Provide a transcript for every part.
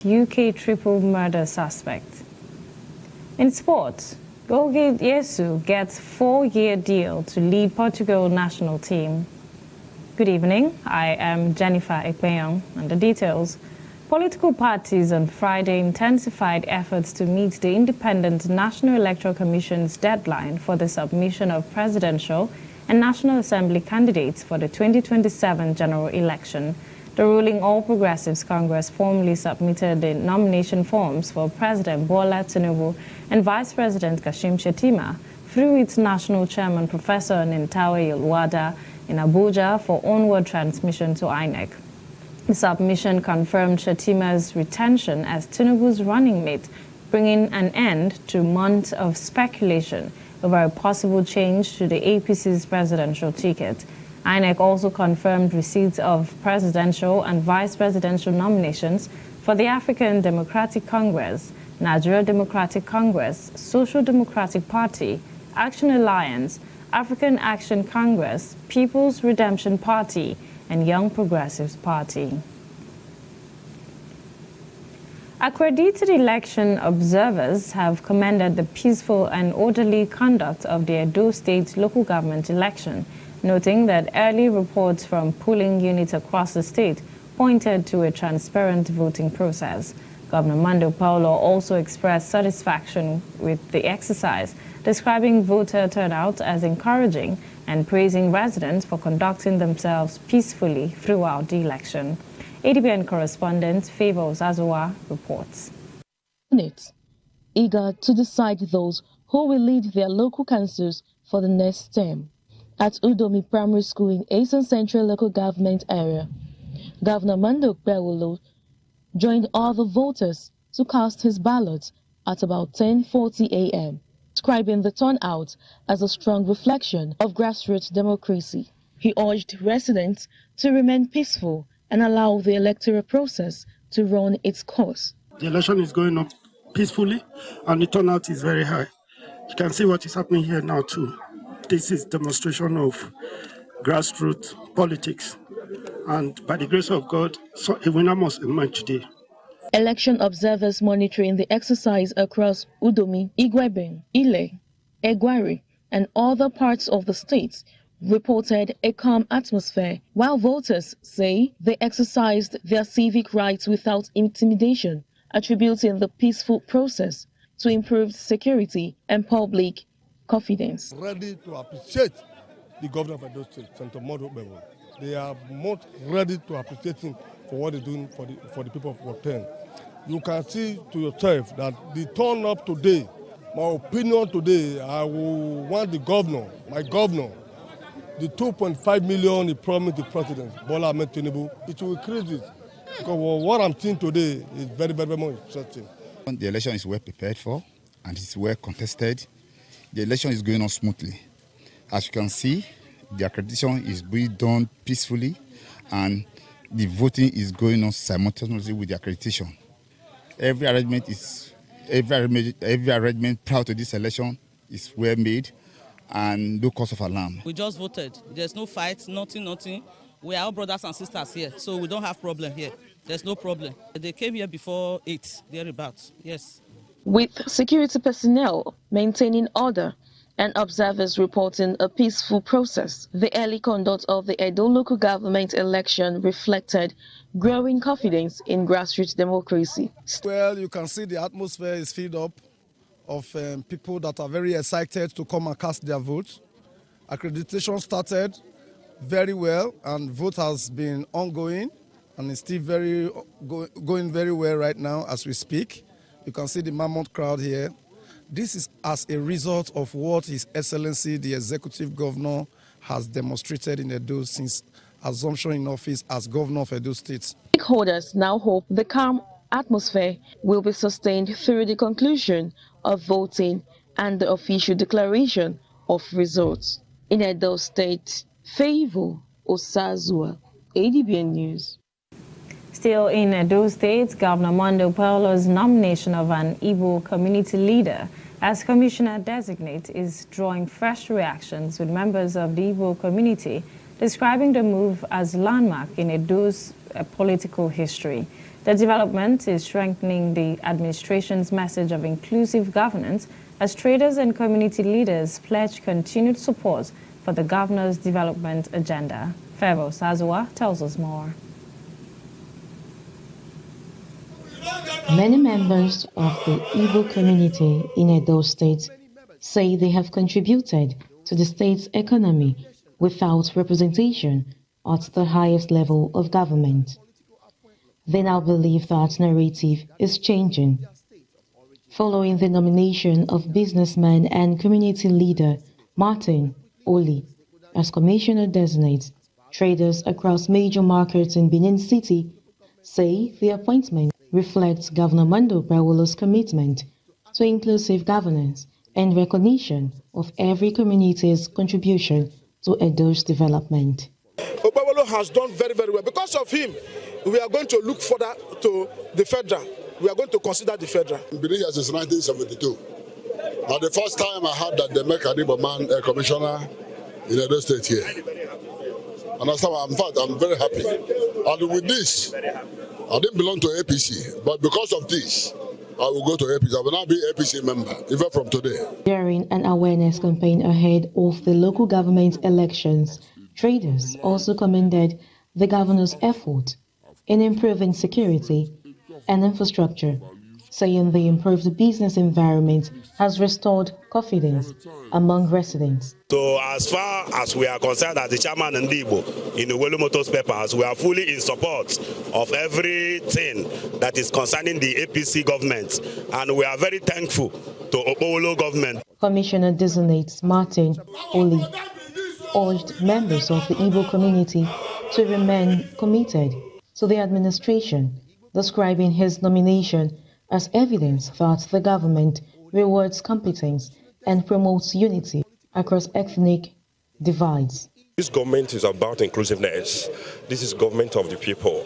UK triple murder suspect. In sports, Gogi Yesu gets 4-year deal to lead Portugal national team. Good evening, I am Jennifer Ekpenyong, and the details. Political parties on Friday intensified efforts to meet the Independent National Electoral Commission's deadline for the submission of presidential and National Assembly candidates for the 2027 general election. The ruling All Progressives Congress formally submitted the nomination forms for President Bola Tinubu and Vice President Kashim Shettima through its national chairman, Professor Nintawe Yilwada, in Abuja for onward transmission to INEC. The submission confirmed Shettima's retention as Tinubu's running mate, bringing an end to months of speculation over a possible change to the APC's presidential ticket. INEC also confirmed receipts of presidential and vice presidential nominations for the African Democratic Congress, Nigeria Democratic Congress, Social Democratic Party, Action Alliance, African Action Congress, People's Redemption Party, and Young Progressives Party. Accredited election observers have commended the peaceful and orderly conduct of the Edo State local government election, noting that early reports from polling units across the state pointed to a transparent voting process. Governor Mando Paulo also expressed satisfaction with the exercise, describing voter turnout as encouraging and praising residents for conducting themselves peacefully throughout the election. Adbn correspondent Favor Zazowa reports. Eager to decide those who will lead their local councils for the next term. At Udomi Primary School in Eastern Central Local Government Area, Governor Mando Paulo joined all the voters to cast his ballot at about 10:40 a.m., describing the turnout as a strong reflection of grassroots democracy. He urged residents to remain peaceful and allow the electoral process to run its course. The election is going on peacefully and the turnout is very high. You can see what is happening here now too. This is demonstration of grassroots politics, and by the grace of God, a winner must emerge today. Election observers monitoring the exercise across Udomi, Igweben, Ile, Egwari, and other parts of the state reported a calm atmosphere, while voters say they exercised their civic rights without intimidation, attributing the peaceful process to improved security and public confidence. Ready to appreciate the governor of Edo State, Senator Mando Paulo. They are most ready to appreciate him for what they're doing for the people of Ward 10. You can see to yourself that the turn up today, my opinion today, I will want the governor, my governor, the 2.5 million he promised the president, Bola Ahmed Tinubu, it will increase it. Because what I'm seeing today is very, very, very interesting. The election is well prepared for and it's well contested. The election is going on smoothly. As you can see, the accreditation is being done peacefully and the voting is going on simultaneously with the accreditation. Every arrangement prior to this election is well made and no cause of alarm. We just voted. There's no fight, nothing. We are all brothers and sisters here, so we don't have problem here. There's no problem. They came here before 8, thereabouts, yes. With security personnel maintaining order and observers reporting a peaceful process, the early conduct of the Edo local government election reflected growing confidence in grassroots democracy. Well, you can see the atmosphere is filled up of people that are very excited to come and cast their votes. Accreditation started very well and vote has been ongoing and it's still going very well right now as we speak. You can see the mammoth crowd here. This is as a result of what His Excellency, the Executive Governor, has demonstrated in Edo since assumption in office as Governor of Edo State. Stakeholders now hope the calm atmosphere will be sustained through the conclusion of voting and the official declaration of results. In Edo State, Favor Osazua, Adbn News. Still in Edo State, Governor Mando Paulo's nomination of an Igbo community leader as commissioner-designate is drawing fresh reactions, with members of the Igbo community describing the move as landmark in Edo's political history. The development is strengthening the administration's message of inclusive governance as traders and community leaders pledge continued support for the governor's development agenda. Favour Sazua tells us more. Many members of the Igbo community in Edo State say they have contributed to the state's economy without representation at the highest level of government. They now believe that narrative is changing. Following the nomination of businessman and community leader Martin Oli as Commissioner Designate, traders across major markets in Benin City say the appointment reflects Governor Mando Brawolo's commitment to inclusive governance and recognition of every community's contribution to Edo's development. Brawolo has done very, very well. Because of him, we are going to look further to the federal. We are going to consider the federal. I've been here since 1972. Now the first time I heard that they make an Igbo man a commissioner in Edo State here. And in fact, I'm very happy. And with this, I didn't belong to APC, but because of this, I will go to APC. I will now be APC member, even from today. During an awareness campaign ahead of the local government elections, traders also commended the governor's effort in improving security and infrastructure, saying the improved business environment has restored confidence among residents. So as far as we are concerned as the chairman and Igbo in the Owelu Motors Papers, we are fully in support of everything that is concerning the APC government, and we are very thankful to Owelu government. Commissioner Designate Martin Oli urged members of the Igbo community to remain committed to the administration, describing his nomination as evidence that the government rewards competence and promotes unity across ethnic divides. This government is about inclusiveness. This is government of the people.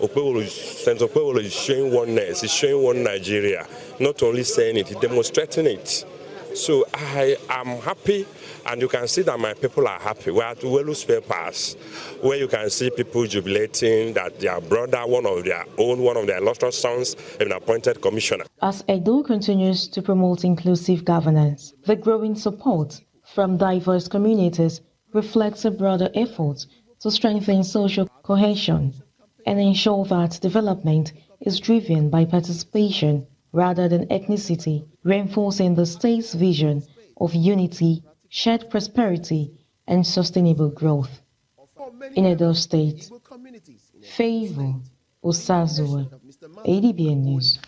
Senator Okpebholo is showing oneness, is showing one Nigeria, not only saying it, he's demonstrating it. So I am happy, and you can see that my people are happy. We are at Owelu Papers, where you can see people jubilating that their brother, one of their illustrious sons, has been appointed commissioner. As Edo continues to promote inclusive governance, the growing support from diverse communities reflects a broader effort to strengthen social cohesion and ensure that development is driven by participation rather than ethnicity, reinforcing the state's vision of unity, shared prosperity, and sustainable growth. In Edo State, Favour Osazua, Adbn News.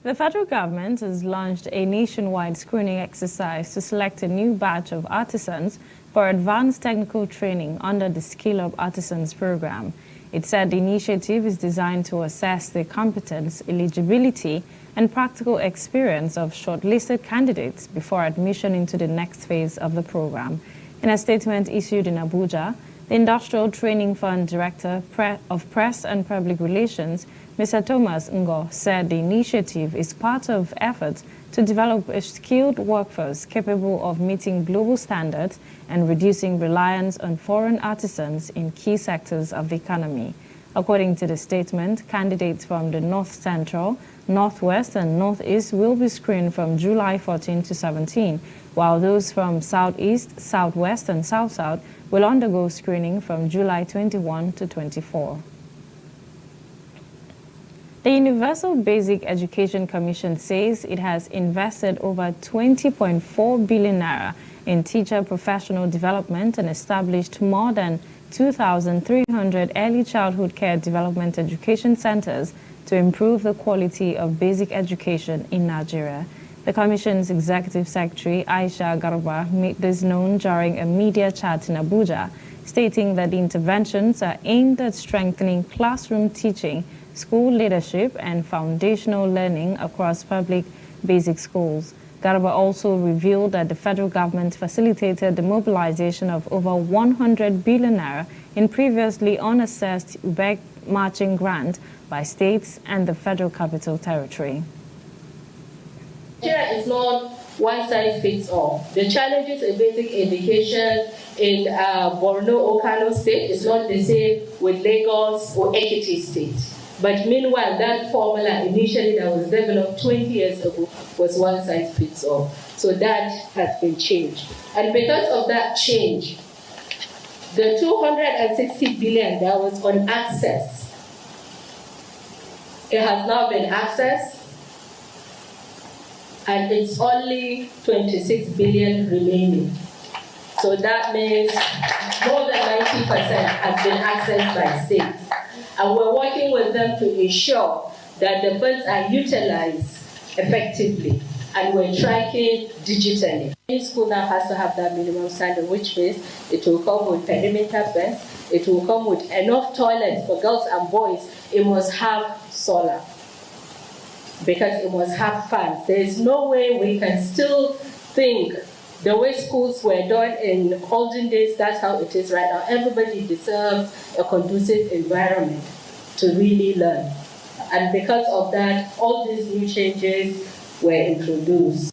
The federal government has launched a nationwide screening exercise to select a new batch of artisans for advanced technical training under the Skill Up Artisans program. It said the initiative is designed to assess the competence, eligibility, and practical experience of shortlisted candidates before admission into the next phase of the program. In a statement issued in Abuja, the Industrial Training Fund Director of Press and Public Relations, Mr. Thomas Ngo, said the initiative is part of efforts to develop a skilled workforce capable of meeting global standards and reducing reliance on foreign artisans in key sectors of the economy. According to the statement, candidates from the North Central, Northwest, and Northeast will be screened from July 14 to 17, while those from Southeast, Southwest, and South-South will undergo screening from July 21 to 24. The Universal Basic Education Commission says it has invested over 20.4 billion naira in teacher professional development and established more than 2,300 early childhood care development education centers to improve the quality of basic education in Nigeria. The Commission's Executive Secretary, Aisha Garba, made this known during a media chat in Abuja, stating that the interventions are aimed at strengthening classroom teaching, school leadership, and foundational learning across public basic schools. Garba also revealed that the federal government facilitated the mobilization of over 100 billion naira in previously unassessed UBEC matching grant by states and the Federal Capital Territory. Nigeria is not one size fits all. The challenges in basic education in Borno or Kano State is not the same with Lagos or Ekiti State. But meanwhile, that formula initially that was developed 20 years ago was one size fits all. So that has been changed. And because of that change, the 260 billion that was on access, it has now been accessed, and it's only 26 billion remaining. So that means more than 90% has been accessed by states. And we're working with them to ensure that the funds are utilized effectively, and we're tracking digitally. Any school now has to have that minimum standard, which means it will come with perimeter fence, it will come with enough toilets for girls and boys, it must have solar, because it must have fans. There is no way we can still think the way schools were done in olden days, that's how it is right now. Everybody deserves a conducive environment to really learn. And because of that, all these new changes were introduced.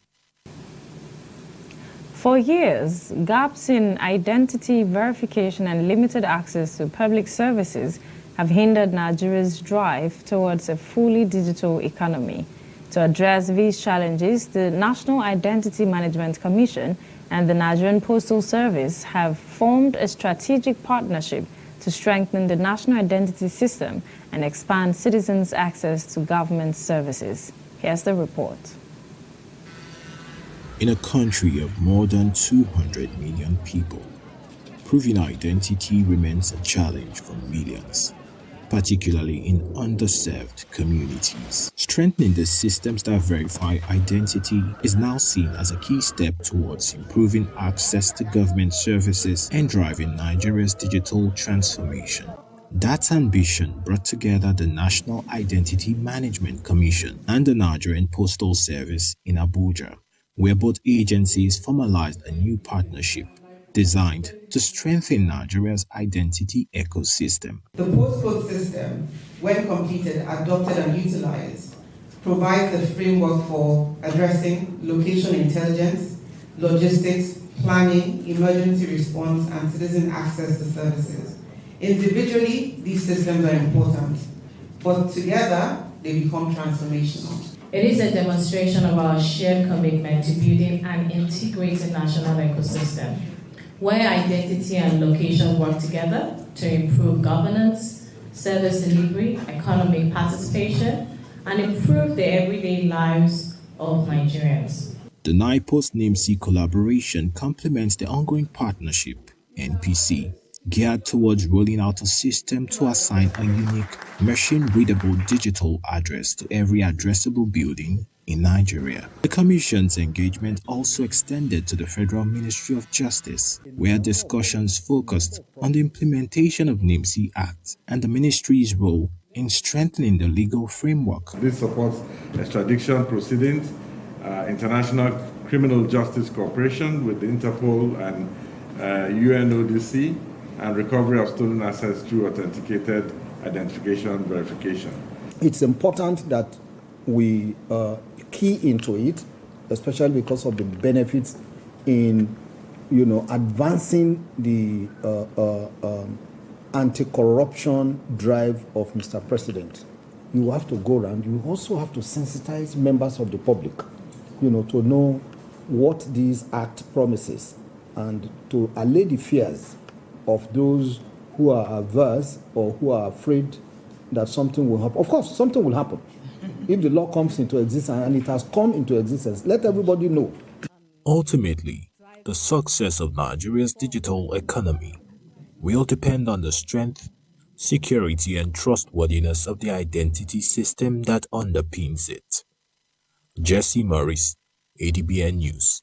For years, gaps in identity verification and limited access to public services have hindered Nigeria's drive towards a fully digital economy. To address these challenges, the National Identity Management Commission and the Nigerian Postal Service have formed a strategic partnership to strengthen the national identity system and expand citizens' access to government services. Here's the report. In a country of more than 200 million people, proving identity remains a challenge for millions, particularly in underserved communities. Strengthening the systems that verify identity is now seen as a key step towards improving access to government services and driving Nigeria's digital transformation. That ambition brought together the National Identity Management Commission and the Nigerian Postal Service in Abuja, where both agencies formalized a new partnership designed to strengthen Nigeria's identity ecosystem. The postcode system, when completed, adopted and utilized, provides the framework for addressing location intelligence, logistics, planning, emergency response, and citizen access to services. Individually, these systems are important, but together, they become transformational. It is a demonstration of our shared commitment to building an integrated national ecosystem, where identity and location work together to improve governance, service delivery, economic participation, and improve the everyday lives of Nigerians. The NIPOS NIMC collaboration complements the ongoing partnership, NPC, geared towards rolling out a system to assign a unique, machine-readable digital address to every addressable building in Nigeria. The Commission's engagement also extended to the Federal Ministry of Justice, where discussions focused on the implementation of NIMC Act and the ministry's role in strengthening the legal framework. This supports extradition proceedings, international criminal justice cooperation with the Interpol and UNODC, and recovery of stolen assets through authenticated identification verification. It's important that we key into it, especially because of the benefits in, advancing the anti-corruption drive of Mr. President. You have to go around. You also have to sensitize members of the public, to know what this act promises and to allay the fears of those who are averse or who are afraid that something will happen. Of course, something will happen. If the law comes into existence, and it has come into existence, let everybody know. Ultimately, the success of Nigeria's digital economy will depend on the strength, security, and trustworthiness of the identity system that underpins it. Jesse Morris, Adbn News.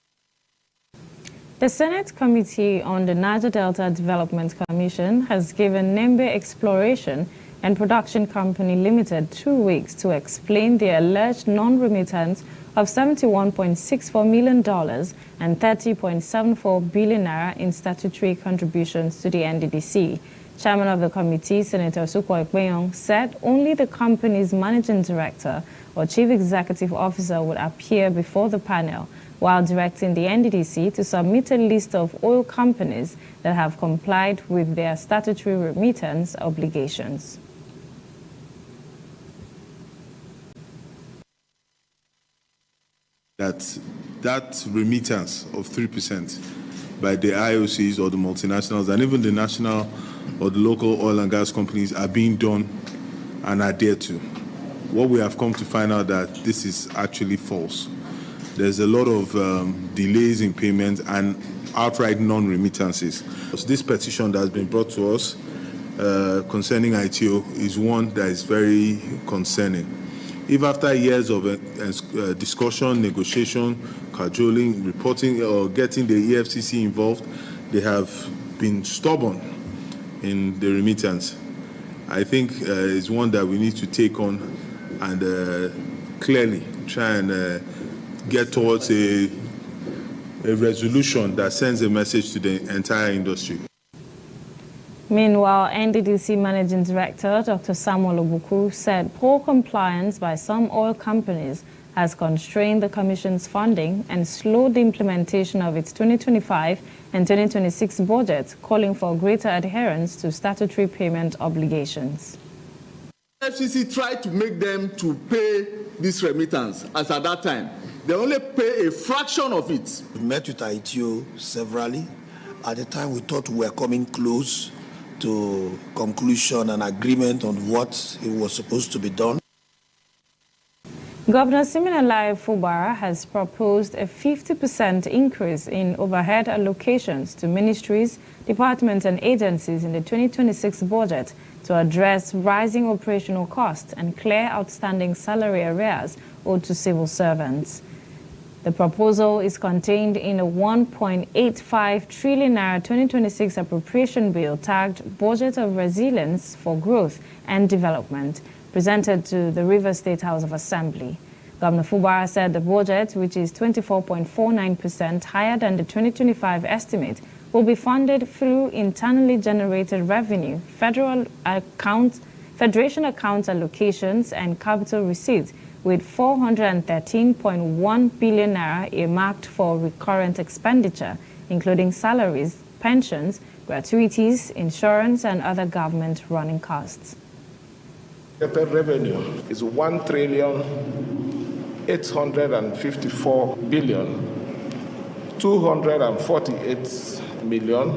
The Senate Committee on the Niger Delta Development Commission has given Nembe Exploration and Production Company Limited 2 weeks to explain the alleged non-remittance of $71.64 million and 30.74 billion naira in statutory contributions to the NDDC. Chairman of the committee, Senator Sukwa Ekpenyong, said only the company's managing director or chief executive officer would appear before the panel, while directing the NDDC to submit a list of oil companies that have complied with their statutory remittance obligations. That remittance of 3% by the IOCs or the multinationals and even the national or the local oil and gas companies are being done and adhered to. What we have come to find out that this is actually false. There's a lot of delays in payments and outright non-remittances. This petition that has been brought to us concerning ITO is one that is very concerning. If after years of discussion, negotiation, cajoling, reporting, or getting the EFCC involved, they have been stubborn in the remittance, I think is one that we need to take on and clearly try and get towards a resolution that sends a message to the entire industry. Meanwhile, NDDC Managing Director Dr. Samuel Obuku said poor compliance by some oil companies has constrained the Commission's funding and slowed the implementation of its 2025 and 2026 budget, calling for greater adherence to statutory payment obligations. FCC tried to make them to pay this remittance, as at that time, they only pay a fraction of it. We met with ITO severally. At the time, we thought we were coming close to conclusion and agreement on what it was supposed to be done. Governor Siminalayi Fubara has proposed a 50% increase in overhead allocations to ministries, departments and agencies in the 2026 budget to address rising operational costs and clear outstanding salary arrears owed to civil servants. The proposal is contained in a 1.85 trillion naira 2026 appropriation bill tagged Budget of Resilience for Growth and Development, presented to the Rivers State House of Assembly. Governor Fubara said the budget, which is 24.49% higher than the 2025 estimate, will be funded through internally generated revenue, federation account allocations, and capital receipts, with 413.1 billion naira earmarked for recurrent expenditure, including salaries, pensions, gratuities, insurance, and other government running costs. The revenue is 1,854 billion 248 million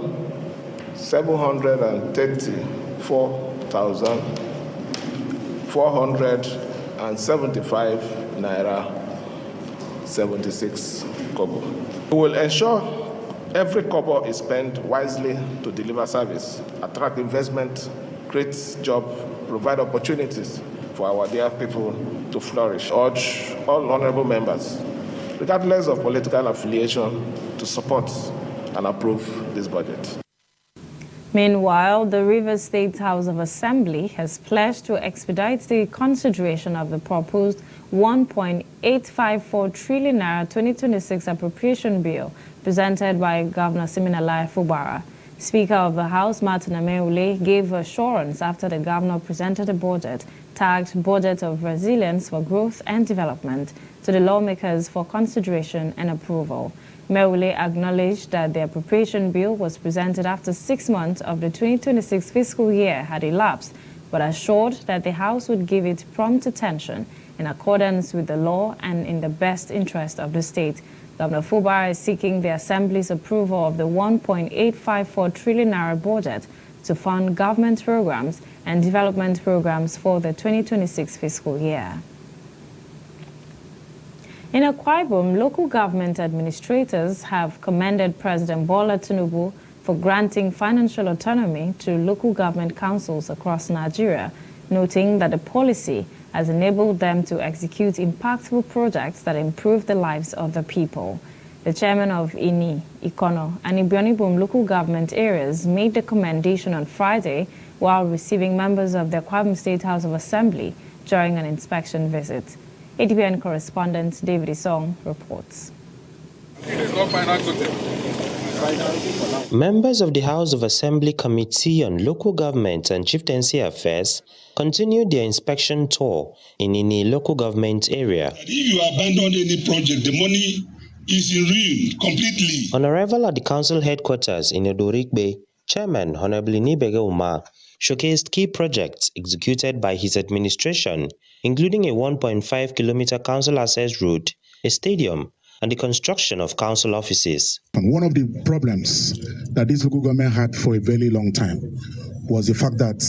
734,475 naira 76 kobo. We will ensure every kobo is spent wisely to deliver service, attract investment, create jobs, provide opportunities for our dear people to flourish. Urge all honorable members, regardless of political affiliation, to support and approve this budget. Meanwhile, the Rivers State House of Assembly has pledged to expedite the consideration of the proposed 1.854 trillion naira 2026 appropriation bill presented by Governor Siminalayi Fubara. Speaker of the House, Martin Ameule, gave assurance after the governor presented a budget tagged Budget of Resilience for Growth and Development to the lawmakers for consideration and approval. Meule acknowledged that the appropriation bill was presented after 6 months of the 2026 fiscal year had elapsed, but assured that the House would give it prompt attention in accordance with the law and in the best interest of the state. Governor Fubara is seeking the Assembly's approval of the 1.854 trillion naira budget to fund government programs and development programs for the 2026 fiscal year. In Akwa Ibom, local government administrators have commended President Bola Tinubu for granting financial autonomy to local government councils across Nigeria, noting that the policy has enabled them to execute impactful projects that improve the lives of the people. The chairman of Ini, Ikono, and Ibionibum local government areas made the commendation on Friday while receiving members of the Akwa Ibom State House of Assembly during an inspection visit. Adbn correspondent David Isong reports. Members of the House of Assembly Committee on Local Government and Chieftaincy Affairs continued their inspection tour in Ini local government area. If you abandon any project, the money is in ruin completely. On arrival at the council headquarters in Edorikbe, Chairman Honorable Nibege Umar showcased key projects executed by his administration, including a 1.5-kilometer council access road, a stadium, and the construction of council offices. And one of the problems that this local government had for a very long time was the fact that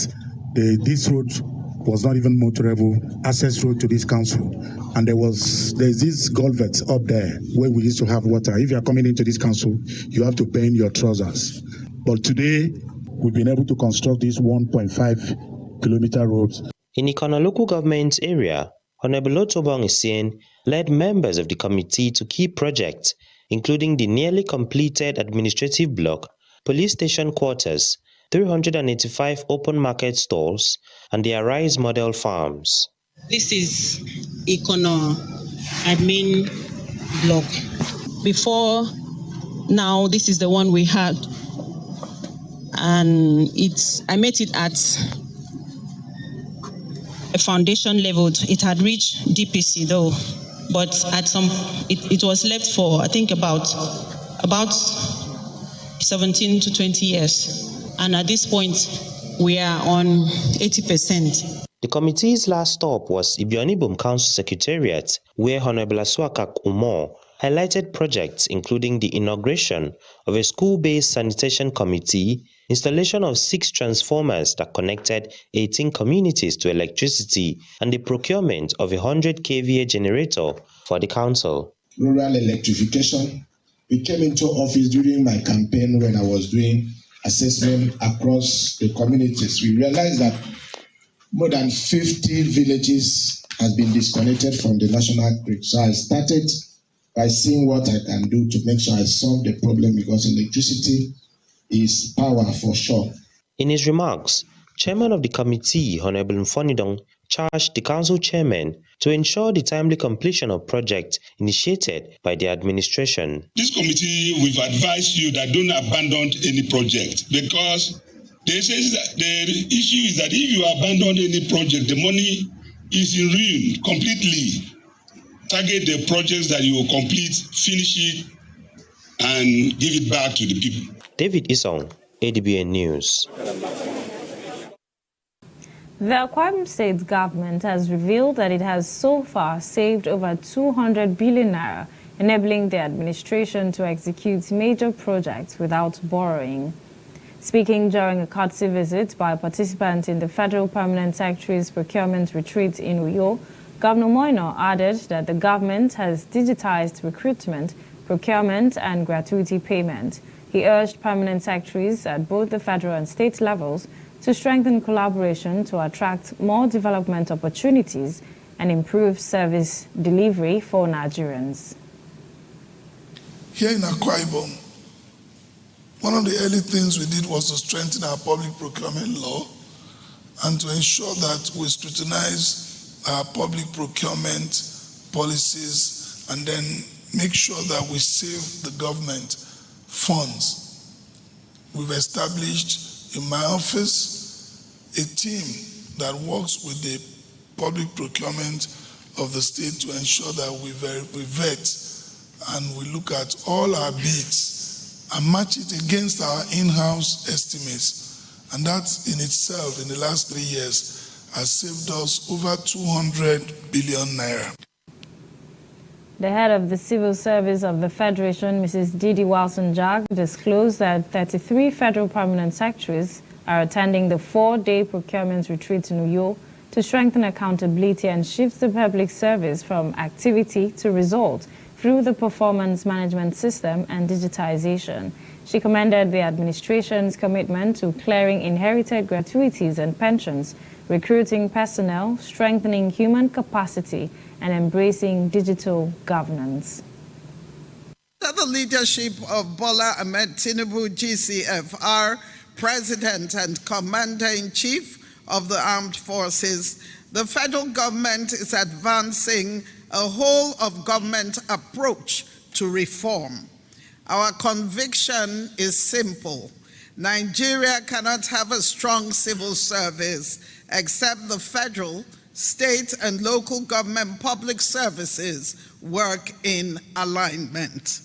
this road was not even motorable access road to this council. And there's this culvert up there where we used to have water. If you are coming into this council, you have to bend your trousers. But today, we've been able to construct this 1.5-kilometer road. In Ikona local government area, Honorable Otobong Isien led members of the committee to key projects, including the nearly completed administrative block, police station quarters, 385 open market stalls, and the Arise model farms. This is Ikona admin block. Before now, this is the one we had. And I made it at a foundation level. It had reached DPC though, but at it was left for I think about 17 to 20 years. And at this point, we are on 80%. The committee's last stop was Ibionibum Council Secretariat, where Honorable Asuakak Umar highlighted projects including the inauguration of a school-based sanitation committee, installation of 6 transformers that connected 18 communities to electricity, and the procurement of a 100 kVA generator for the council. Rural electrification. We came into office during my campaign when I was doing assessment across the communities. We realized that more than 50 villages has been disconnected from the national grid. So I started by seeing what I can do to make sure I solve the problem, because electricity is power for sure. In his remarks, Chairman of the committee, Honorable Mfonidong, charged the council chairman to ensure the timely completion of projects initiated by the administration. This committee, we've advised you that don't abandon any project, because the issue is that if you abandon any project, the money is in ruin completely. Target the projects that you will complete, finish it, and give it back to the people. David Isong, Adbn News. The Akwa Ibom State government has revealed that it has so far saved over 200 billion naira, enabling the administration to execute major projects without borrowing. Speaking during a courtesy visit by a participant in the Federal Permanent Secretary's procurement retreat in Uyo, Governor Moino added that the government has digitized recruitment, procurement, and gratuity payment. He urged permanent secretaries at both the federal and state levels to strengthen collaboration to attract more development opportunities and improve service delivery for Nigerians. Here in Akwa Ibom, one of the early things we did was to strengthen our public procurement law and to ensure that we scrutinize our public procurement policies and then make sure that we save the government funds. We've established in my office a team that works with the public procurement of the state to ensure that we vet and we look at all our bids and match it against our in-house estimates. And that in itself, in the last 3 years, has saved us over 200 billion naira. The head of the Civil Service of the Federation, Mrs. Didi Walson-Jag, disclosed that 33 federal permanent secretaries are attending the 4-day procurement retreat in Uyo to strengthen accountability and shift the public service from activity to result through the performance management system and digitization. She commended the administration's commitment to clearing inherited gratuities and pensions, recruiting personnel, strengthening human capacity, and embracing digital governance. Under the leadership of Bola Ahmed Tinubu, GCFR, President and Commander-in-Chief of the Armed Forces, the federal government is advancing a whole-of-government approach to reform. Our conviction is simple. Nigeria cannot have a strong civil service except the federal, state and local government public services work in alignment.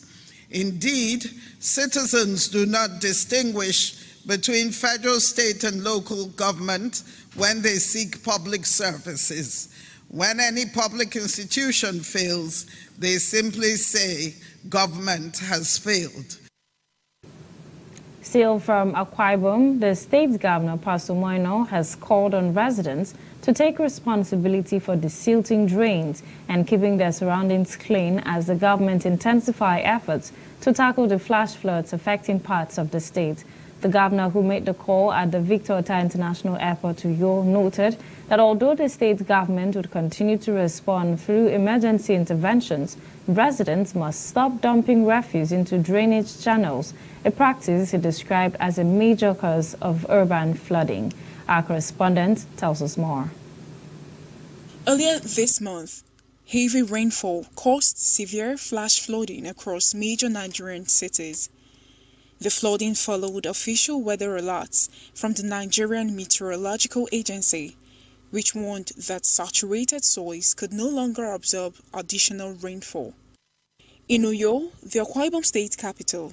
Indeed, citizens do not distinguish between federal, state, and local government when they seek public services. When any public institution fails, they simply say, government has failed. Still from Akwa Ibom, the state governor, Pastor Moino, has called on residents to take responsibility for desilting drains and keeping their surroundings clean as the government intensify efforts to tackle the flash floods affecting parts of the state. The governor, who made the call at the Victor Ota International Airport to Uyo, noted that although the state government would continue to respond through emergency interventions, residents must stop dumping refuse into drainage channels, a practice he described as a major cause of urban flooding. Our correspondent tells us more. Earlier this month, heavy rainfall caused severe flash flooding across major Nigerian cities. The flooding followed official weather alerts from the Nigerian Meteorological Agency, which warned that saturated soils could no longer absorb additional rainfall. In Uyo, the Akwa Ibom state capital,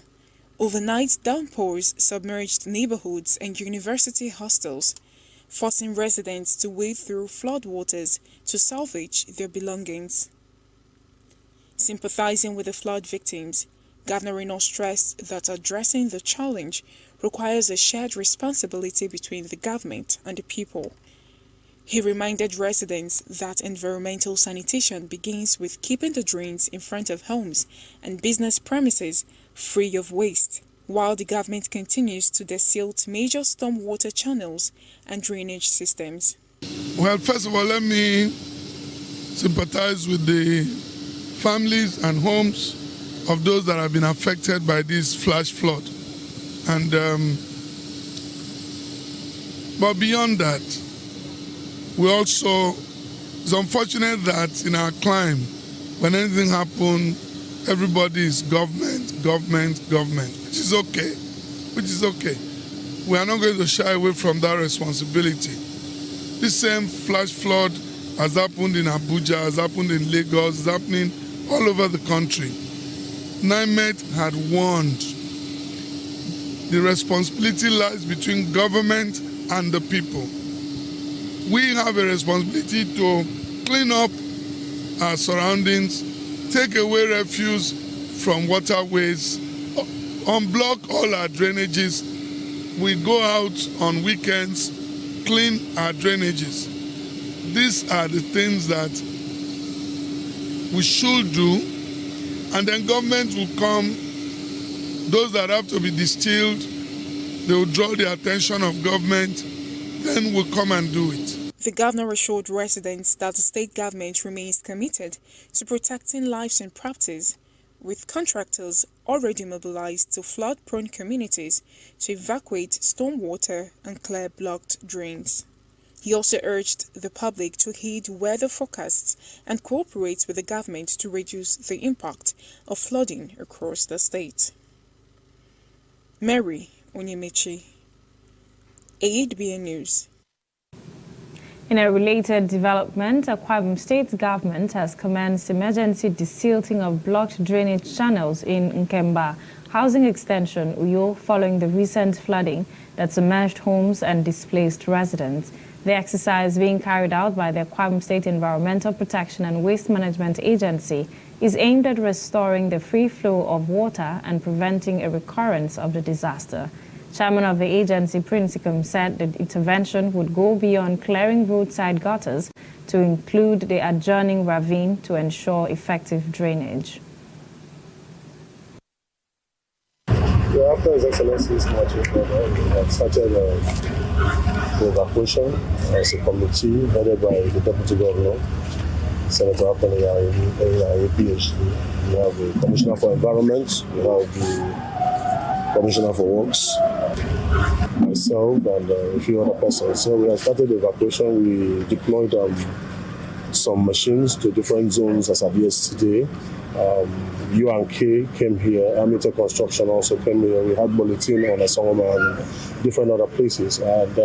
overnight downpours submerged neighborhoods and university hostels, forcing residents to wade through floodwaters to salvage their belongings. Sympathizing with the flood victims, Governor Reno stressed that addressing the challenge requires a shared responsibility between the government and the people. He reminded residents that environmental sanitation begins with keeping the drains in front of homes and business premises free of waste, while the government continues to desilt major stormwater channels and drainage systems. Well, first of all, let me sympathize with the families and homes of those that have been affected by this flash flood. And but beyond that, we also, it's unfortunate that in our climb, when anything happens, everybody is government, which is okay. We are not going to shy away from that responsibility. This same flash flood has happened in Abuja, has happened in Lagos, is happening all over the country. NIMET had warned the responsibility lies between government and the people. We have a responsibility to clean up our surroundings, take away refuse from waterways, unblock all our drainages. We go out on weekends, clean our drainages. These are the things that we should do. And then government will come, those that have to be distilled, they will draw the attention of government, then we'll come and do it. The governor assured residents that the state government remains committed to protecting lives and properties, with contractors already mobilized to flood-prone communities to evacuate stormwater and clear blocked drains. He also urged the public to heed weather forecasts and cooperate with the government to reduce the impact of flooding across the state. Mary Onyemichi, Adbn News. In a related development, Akwa Ibom State government has commenced emergency desilting of blocked drainage channels in Nkemba housing extension, Uyo, following the recent flooding that submerged homes and displaced residents. The exercise being carried out by the Akwa Ibom State Environmental Protection and Waste Management Agency is aimed at restoring the free flow of water and preventing a recurrence of the disaster. Chairman of the agency, Prince Ikem, said the intervention would go beyond clearing roadside gutters to include the adjoining ravine to ensure effective drainage. After His Excellency's marching order, we have started the evacuation as a committee headed by the Deputy Governor, Senator Adbn, PhD. We have the Commissioner for Environment, we have the Commissioner for Works, myself, and a few other persons. So we have started the evacuation. We deployed some machines to different zones as of yesterday. UNK came here, Amite Construction also came here. We had Bulletin on Asongoma and different other places. And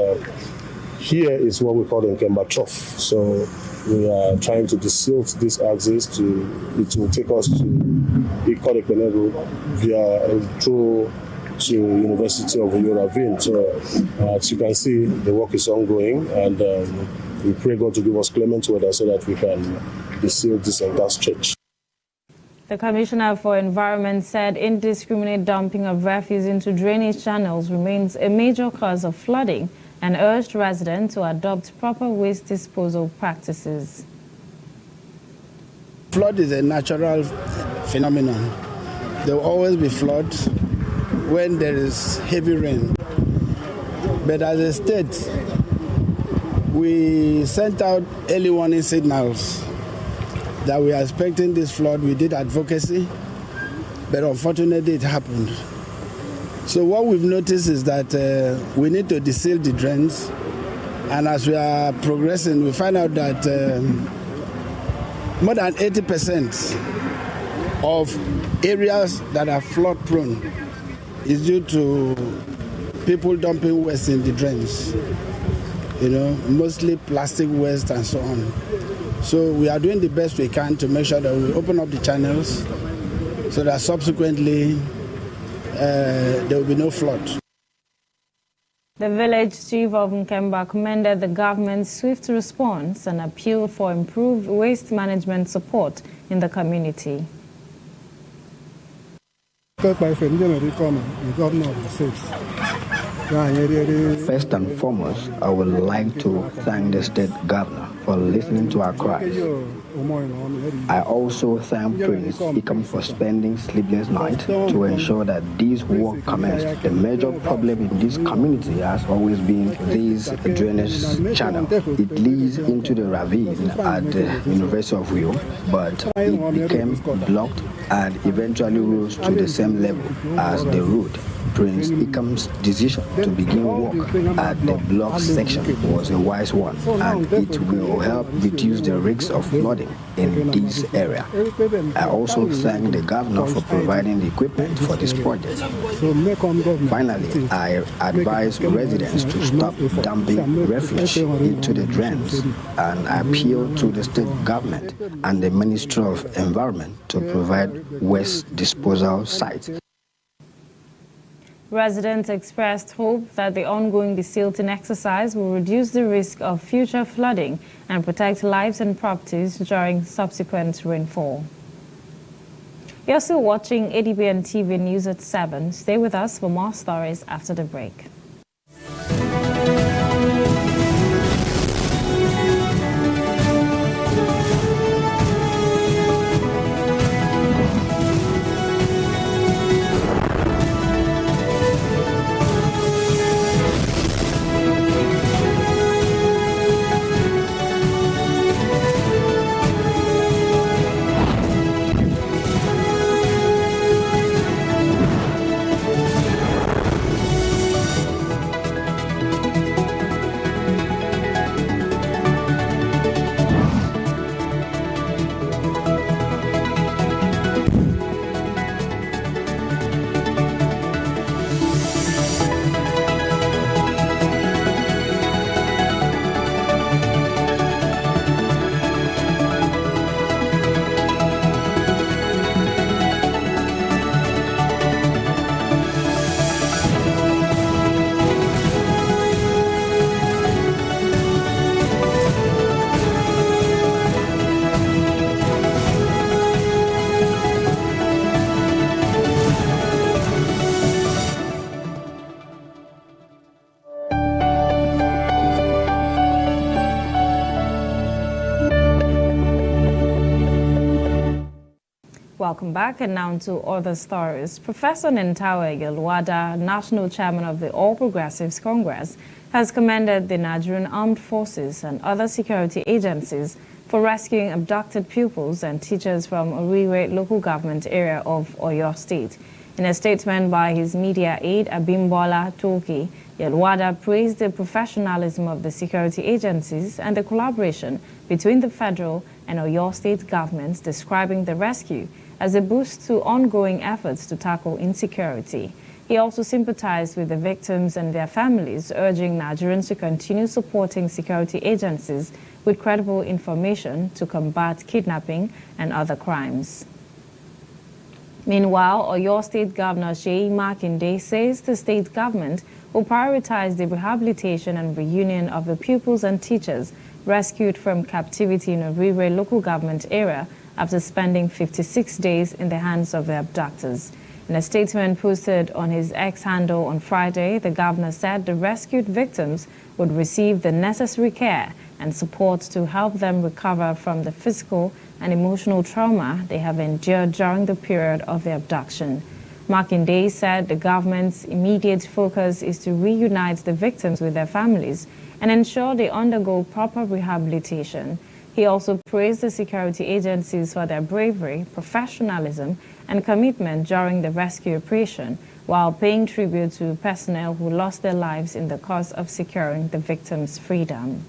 here is what we call the Nkemba Trough. So we are trying to desilt this axis it will take us to Ikodepenego through to University of Yoravin. So as you can see, the work is ongoing, and we pray God to give us clement weather so that we can desilt this entire stretch. The Commissioner for Environment said indiscriminate dumping of refuse into drainage channels remains a major cause of flooding and urged residents to adopt proper waste disposal practices. Flood is a natural phenomenon. There will always be floods when there is heavy rain. But as a state, we sent out early warning signals that we are expecting this flood. We did advocacy, but unfortunately it happened. So what we've noticed is that we need to deseal the drains, and as we are progressing, we find out that more than 80% of areas that are flood prone is due to people dumping waste in the drains, mostly plastic waste and so on. So we are doing the best we can to make sure that we open up the channels so that subsequently there will be no flood. The village chief of Nkemba commended the government's swift response and appealed for improved waste management support in the community. First and foremost, I would like to thank the state governor for listening to our cries. I also thank Prince Ikam for spending sleepless nights to ensure that this work commenced. The major problem in this community has always been this drainage channel. It leads into the ravine at the University of Rio, but it became blocked and eventually rose to the same level as the road. Prince Ikam's decision to begin work at the block section was a wise one, and it will help reduce the risks of flooding in this area. I also thank the governor for providing the equipment for this project. Finally, I advise residents to stop dumping refuse into the drains, and I appeal to the state government and the Ministry of Environment to provide waste disposal sites. Residents expressed hope that the ongoing desilting exercise will reduce the risk of future flooding and protect lives and properties during subsequent rainfall. You're still watching Adbn TV News at 7. Stay with us for more stories after the break. Welcome back, and now to other stories. Professor Nentawe Yelwada, National Chairman of the All Progressives Congress, has commended the Nigerian Armed Forces and other security agencies for rescuing abducted pupils and teachers from Oriwe local government area of Oyo State. In a statement by his media aide, Abimbola Toki, Yelwada praised the professionalism of the security agencies and the collaboration between the federal and Oyo State governments, describing the rescue as a boost to ongoing efforts to tackle insecurity. He He also sympathized with the victims and their families, urging Nigerians to continue supporting security agencies with credible information to combat kidnapping and other crimes. Meanwhile, Oyo State Governor Seyi Makinde says the state government will prioritize the rehabilitation and reunion of the pupils and teachers rescued from captivity in Orire local government area after spending 56 days in the hands of their abductors. In a statement posted on his X handle on Friday, the governor said the rescued victims would receive the necessary care and support to help them recover from the physical and emotional trauma they have endured during the period of their abduction. Makinde said the government's immediate focus is to reunite the victims with their families and ensure they undergo proper rehabilitation. He also praised the security agencies for their bravery, professionalism, and commitment during the rescue operation, while paying tribute to personnel who lost their lives in the course of securing the victims' freedom.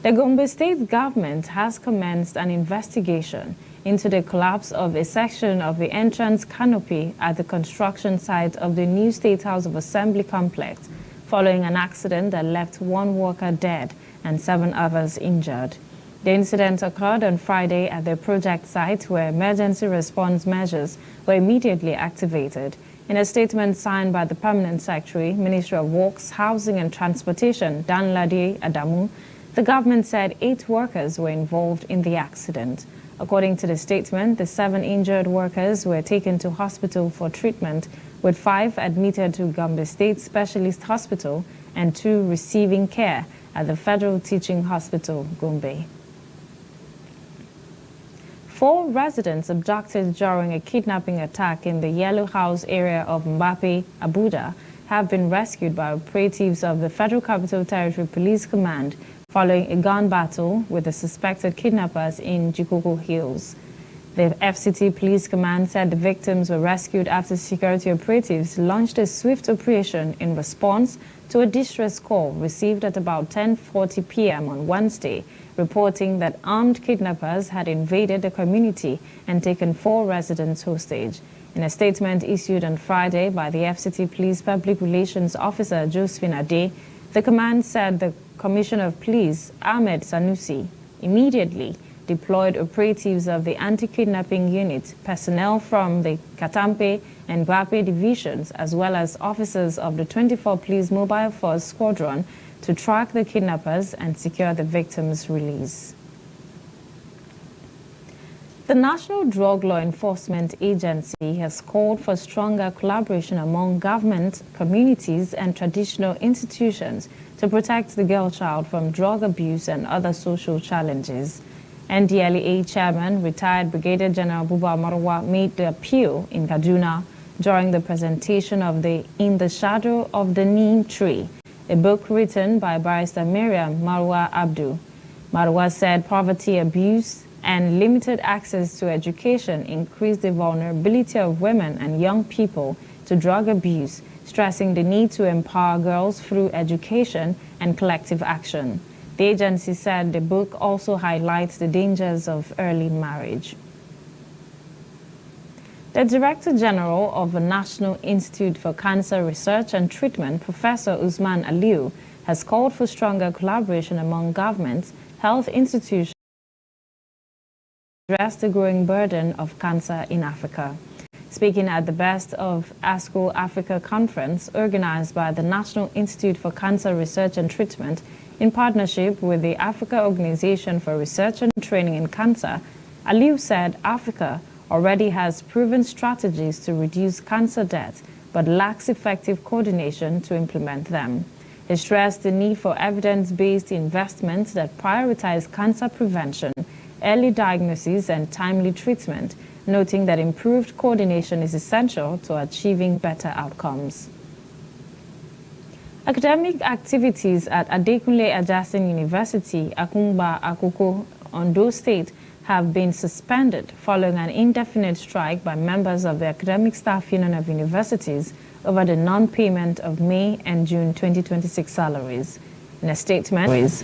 The Gombe State government has commenced an investigation into the collapse of a section of the entrance canopy at the construction site of the new State House of Assembly complex, following an accident that left one worker dead and 7 others injured. The incident occurred on Friday at the project site, where emergency response measures were immediately activated. In a statement signed by the Permanent Secretary, Ministry of Works, Housing and Transportation, Danladi Adamu, the government said 8 workers were involved in the accident. According to the statement, the 7 injured workers were taken to hospital for treatment, with 5 admitted to Gombe State Specialist Hospital and 2 receiving care at the Federal Teaching Hospital, Gombe. 4 residents abducted during a kidnapping attack in the Yellow House area of Mbappe, Abuja, have been rescued by operatives of the Federal Capital Territory Police Command following a gun battle with the suspected kidnappers in Jikoko Hills. The FCT Police Command said the victims were rescued after security operatives launched a swift operation in response to a distress call received at about 10:40 p.m. on Wednesday, reporting that armed kidnappers had invaded the community and taken 4 residents hostage. In a statement issued on Friday by the FCT Police Public Relations Officer Josephine Ade, the command said the Commissioner of Police, Ahmed Sanusi, immediately deployed operatives of the anti-kidnapping unit, personnel from the Katampe and Gwape divisions, as well as officers of the 24 Police Mobile Force Squadron to track the kidnappers and secure the victims' release. The National Drug Law Enforcement Agency has called for stronger collaboration among government, communities, and traditional institutions to protect the girl child from drug abuse and other social challenges. NDLEA Chairman, retired Brigadier General Buba Marwa, made the appeal in Kaduna during the presentation of the In the Shadow of the Neem Tree, a book written by Barrister Miriam Marwa Abdu. Marwa said poverty, abuse, and limited access to education increase the vulnerability of women and young people to drug abuse, stressing the need to empower girls through education and collective action. The agency said the book also highlights the dangers of early marriage. The Director General of the National Institute for Cancer Research and Treatment, Professor Usman Aliu, has called for stronger collaboration among governments, health institutions, to address the growing burden of cancer in Africa. Speaking at the Best of ASCO Africa conference organized by the National Institute for Cancer Research and Treatment in partnership with the Africa Organization for Research and Training in Cancer, Aliu said Africa already has proven strategies to reduce cancer deaths but lacks effective coordination to implement them. He stressed the need for evidence-based investments that prioritize cancer prevention, early diagnosis, and timely treatment, noting that improved coordination is essential to achieving better outcomes. Academic activities at Adekunle Ajasin University, Akungba Akoko, Ondo State, have been suspended following an indefinite strike by members of the Academic Staff Union of Universities over the non-payment of May and June 2026 salaries. In a statement,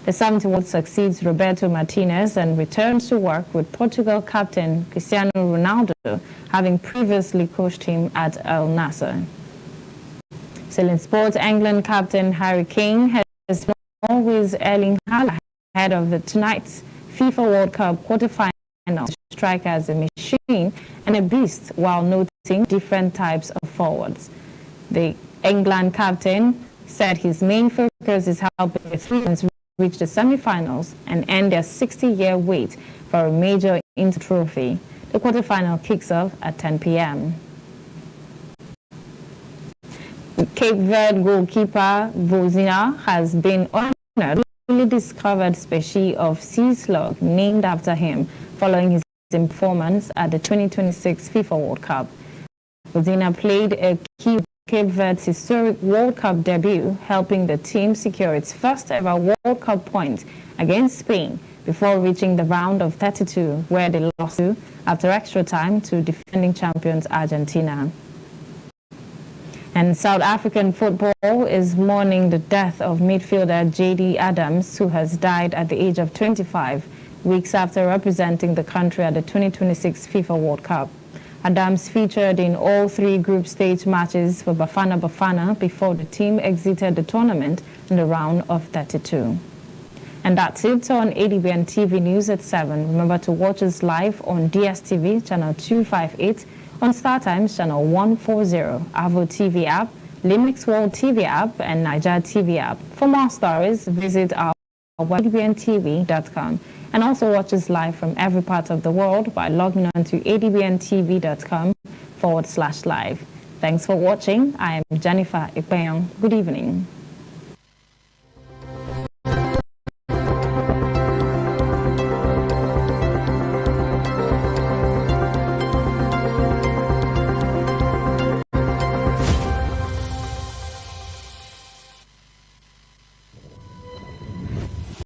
The 71 succeeds Roberto Martinez and returns to work with Portugal captain Cristiano Ronaldo, having previously coached him at Al Nassr. Still in sports, England captain Harry Kane has always Erling Haaland ahead of tonight's FIFA World Cup quarterfinal to strike as a machine and a beast, while noting different types of forwards. The England captain said his main focus is helping the Threes reach the semi-finals and end their 60-year wait for a major inter trophy. The quarterfinal kicks off at 10 p.m. Cape Verde goalkeeper Vozina has been honored with a newly discovered species of sea slug named after him following his performance at the 2026 FIFA World Cup. Vozina played a key Cape Verde's historic World Cup debut, helping the team secure its first ever World Cup point against Spain before reaching the round of 32, where they lost after extra time to defending champions Argentina. And South African football is mourning the death of midfielder J.D. Adams, who has died at the age of 25, weeks after representing the country at the 2026 FIFA World Cup. Adams featured in all 3 group stage matches for Bafana Bafana before the team exited the tournament in the round of 32. And that's it on Adbn TV News at 7. Remember to watch us live on DSTV channel 258, on StarTimes channel 140, Avo TV app, Limix World TV app, and Niger TV app. For more stories, visit our website adbntv.com. And also watch us live from every part of the world by logging on to adbntv.com/live. Thanks for watching. I am Jennifer Ikpeong. Good evening.